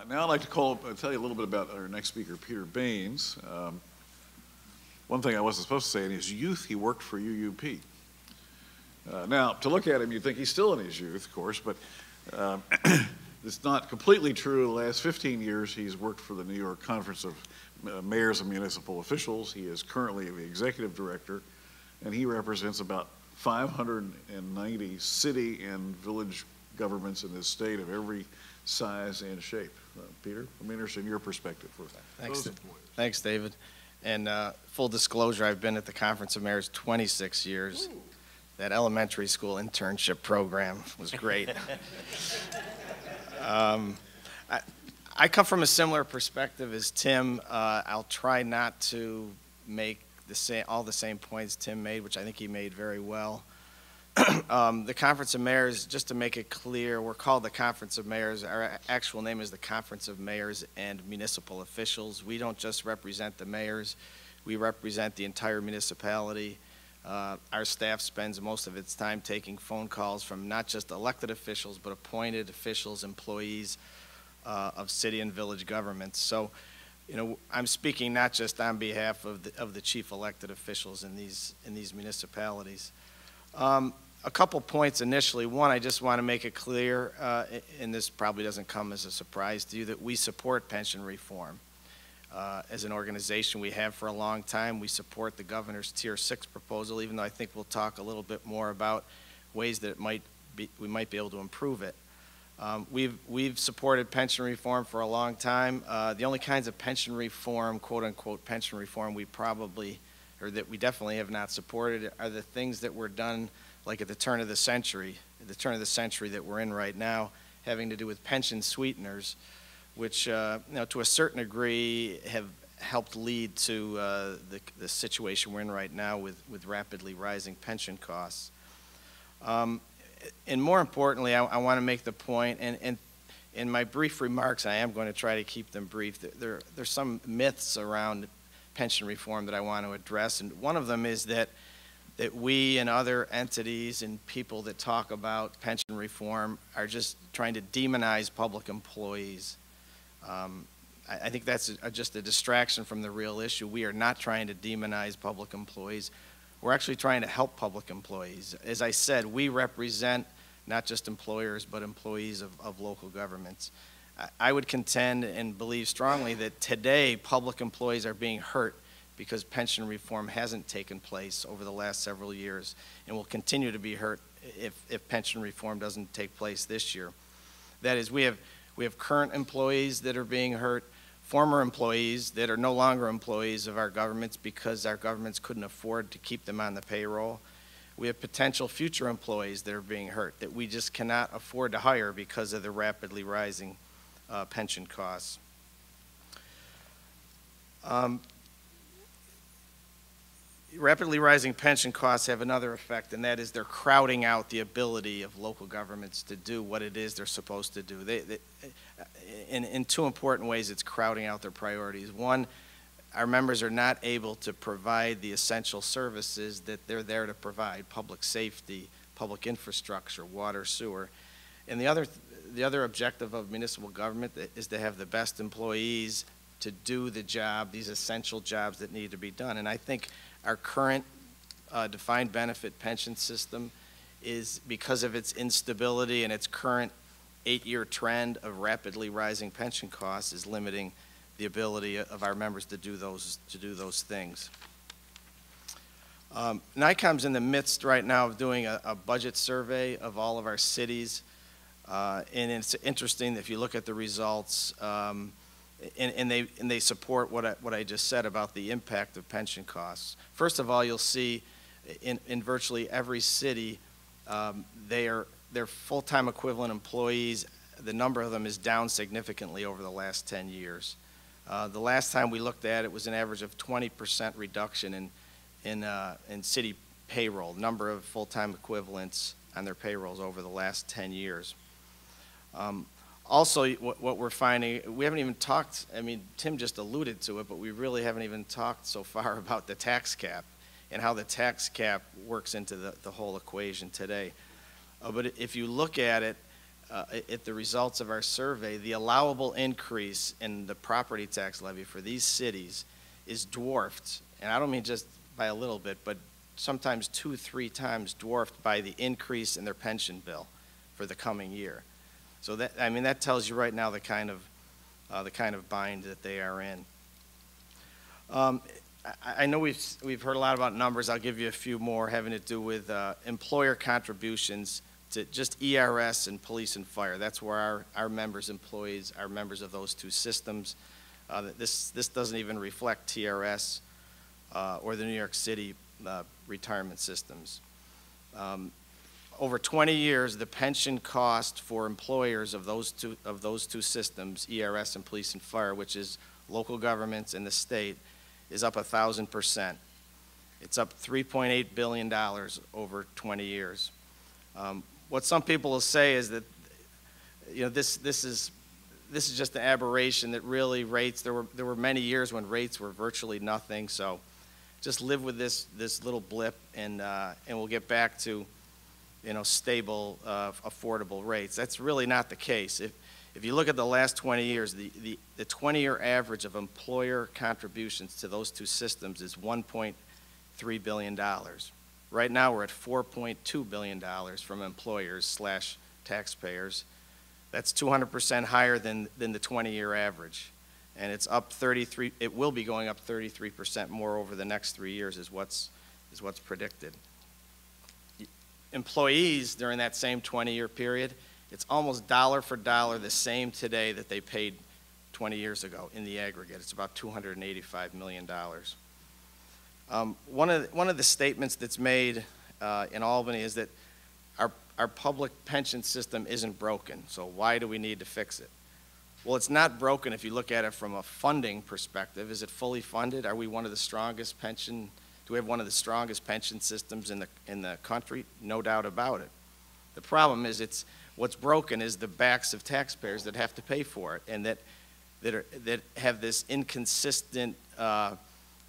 Now I'd like to tell you a little bit about our next speaker, Peter Baynes. One thing I wasn't supposed to say, in his youth, he worked for UUP. Now, to look at him, you'd think he's still in his youth, of course, but it's not completely true. The last 15 years, he's worked for the New York Conference of Mayors and Municipal Officials. He is currently the executive director, and he represents about 590 city and village governments in this state of every size and shape. Peter, I'm interested in your perspective for Thanks, Thanks, David. And full disclosure, I've been at the Conference of Mayors 26 years. Ooh. That elementary school internship program was great. I come from a similar perspective as Tim. I'll try not to make all the same points Tim made, which I think he made very well. The Conference of Mayors, just to make it clear, we're called the Conference of Mayors. Our actual name is the Conference of Mayors and Municipal Officials. We don't just represent the mayors, we represent the entire municipality. Our staff spends most of its time taking phone calls from not just elected officials, but appointed officials, employees of city and village governments. So, you know, I'm speaking not just on behalf of the chief elected officials in these municipalities. A couple points initially. One, I just want to make it clear, and this probably doesn't come as a surprise to you, that we support pension reform. As an organization, we have for a long time. We support the governor's Tier 6 proposal, even though I think we'll talk a little bit more about ways that we might be able to improve it. We've supported pension reform for a long time. The only kinds of pension reform, quote unquote pension reform, that we definitely have not supported are the things that were done like at the turn of the century that we're in right now, having to do with pension sweeteners, which you know, to a certain degree have helped lead to the situation we're in right now with rapidly rising pension costs. And more importantly, I want to make the point, and in my brief remarks, I am going to try to keep them brief. There's some myths around pension reform that I want to address, and one of them is that we and other entities and people that talk about pension reform are just trying to demonize public employees. I think that's just a distraction from the real issue. We are not trying to demonize public employees. We're actually trying to help public employees. As I said, we represent not just employers, but employees of local governments. I would contend and believe strongly that today public employees are being hurt because pension reform hasn't taken place over the last several years and will continue to be hurt if pension reform doesn't take place this year. That is, we have current employees that are being hurt, former employees that are no longer employees of our governments because our governments couldn't afford to keep them on the payroll. We have potential future employees that are being hurt that we just cannot afford to hire because of the rapidly rising pension costs. Rapidly rising pension costs have another effect, and that is they're crowding out the ability of local governments to do what it is they're supposed to do. In two important ways, it's crowding out their priorities. One, our members are not able to provide the essential services that they're there to provide: public safety, public infrastructure, water, sewer. And the other objective of municipal government is to have the best employees to do the job, these essential jobs that need to be done. And I think our current defined benefit pension system is, because of its instability and its current 8-year trend of rapidly rising pension costs, is limiting the ability of our members to do those things. NICOM's in the midst right now of doing a budget survey of all of our cities, and it's interesting if you look at the results, and they support what I just said about the impact of pension costs. First of all, you'll see in virtually every city, their full-time equivalent employees, the number of them is down significantly over the last 10 years. The last time we looked at it was an average of 20% reduction in city payroll, number of full-time equivalents on their payrolls over the last 10 years. Also, what we're finding, we haven't even talked, I mean, Tim just alluded to it, but we really haven't even talked so far about the tax cap and how the tax cap works into the whole equation today. But if you look at it, at the results of our survey, the allowable increase in the property tax levy for these cities is dwarfed, and I don't mean just by a little bit, but sometimes 2-3 times dwarfed by the increase in their pension bill for the coming year. So that, I mean, that tells you right now the kind of bind that they are in. I know we've heard a lot about numbers. I'll give you a few more having to do with employer contributions to just ERS and police and fire. That's where our members' employees are members of those two systems. This doesn't even reflect TRS or the New York City retirement systems. Over 20 years, the pension cost for employers of those two systems, ERS and police and fire, which is local governments and the state, is up 1,000%. It's up $3.8 billion over 20 years. What some people will say is that, you know, this is just an aberration, that really rates, there were many years when rates were virtually nothing, so just live with this little blip, and we'll get back to, you know, stable, affordable rates. That's really not the case. If you look at the last 20 years, the 20-year average of employer contributions to those two systems is $1.3 billion. Right now we're at $4.2 billion from employers / taxpayers. That's 200% higher than the 20-year average. And it's up 33, it will be going up 33% more over the next 3 years is what's predicted. Employees during that same 20-year period, it's almost dollar for dollar the same today that they paid 20 years ago in the aggregate. It's about $285 million. One of the statements that's made in Albany is that our public pension system isn't broken, so why do we need to fix it? Well, it's not broken if you look at it from a funding perspective. Is it fully funded? Are we one of the strongest pension? Do we have one of the strongest pension systems in the country? No doubt about it. The problem is what's broken is the backs of taxpayers that have to pay for it, and that have this inconsistent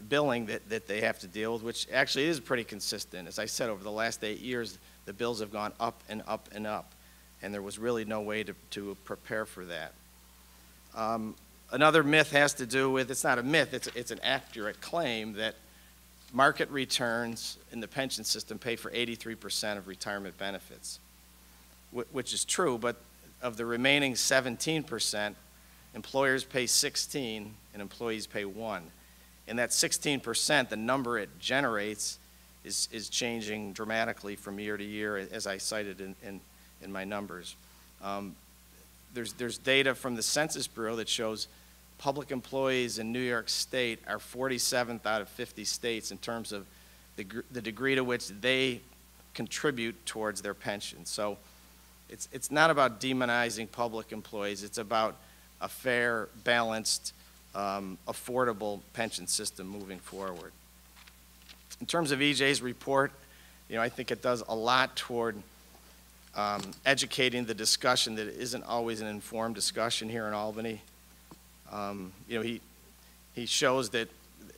billing that they have to deal with, which actually is pretty consistent. As I said, over the last 8 years, the bills have gone up and up and up, and there was really no way to prepare for that. Another myth has to do with, it's not a myth, it's an accurate claim that market returns in the pension system pay for 83% of retirement benefits, which is true, but of the remaining 17%, employers pay 16 and employees pay 1. And that 16%, the number it generates, is changing dramatically from year to year, as I cited in my numbers. There's data from the Census Bureau that shows public employees in New York State are 47th out of 50 states in terms of the degree to which they contribute towards their pension. So it's not about demonizing public employees. It's about a fair, balanced, affordable pension system moving forward. In terms of EJ's report, you know, I think it does a lot toward educating the discussion that isn't always an informed discussion here in Albany. You know, he shows that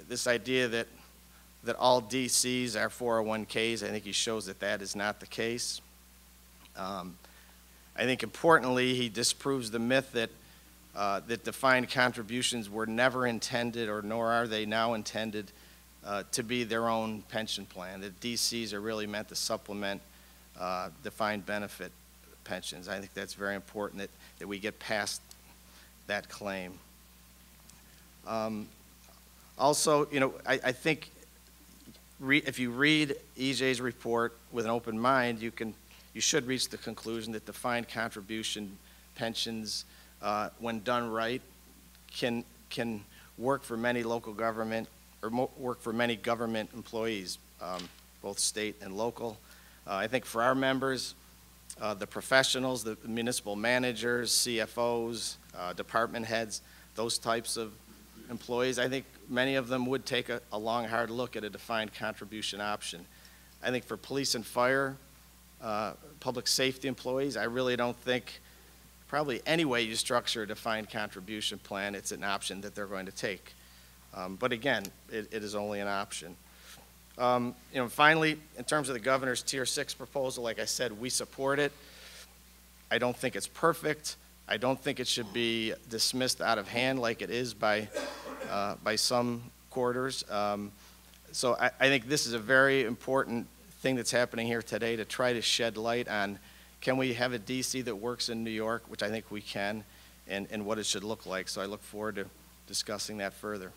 this idea that all DCs are 401ks, I think he shows that is not the case. I think importantly, he disproves the myth that defined contributions were never intended, or nor are they now intended, to be their own pension plan. That DCs are really meant to supplement defined benefit pensions. I think that's very important that we get past that claim. Also, you know, I think if you read EJ's report with an open mind, you should reach the conclusion that defined contribution pensions, when done right, can work for many local government, or work for many government employees, both state and local. I think for our members, the professionals, the municipal managers, CFOs, department heads, those types of employees, I think many of them would take a long, hard look at a defined contribution option. I think for police and fire, public safety employees, I really don't think, probably any way you structure a defined contribution plan, it's an option that they're going to take. But again, it is only an option. You know, finally, in terms of the governor's Tier 6 proposal, like I said, we support it. I don't think it's perfect. I don't think it should be dismissed out of hand like it is by some quarters. So I think this is a very important thing that's happening here today, to try to shed light on, can we have a DC that works in New York, which I think we can, and what it should look like. So I look forward to discussing that further.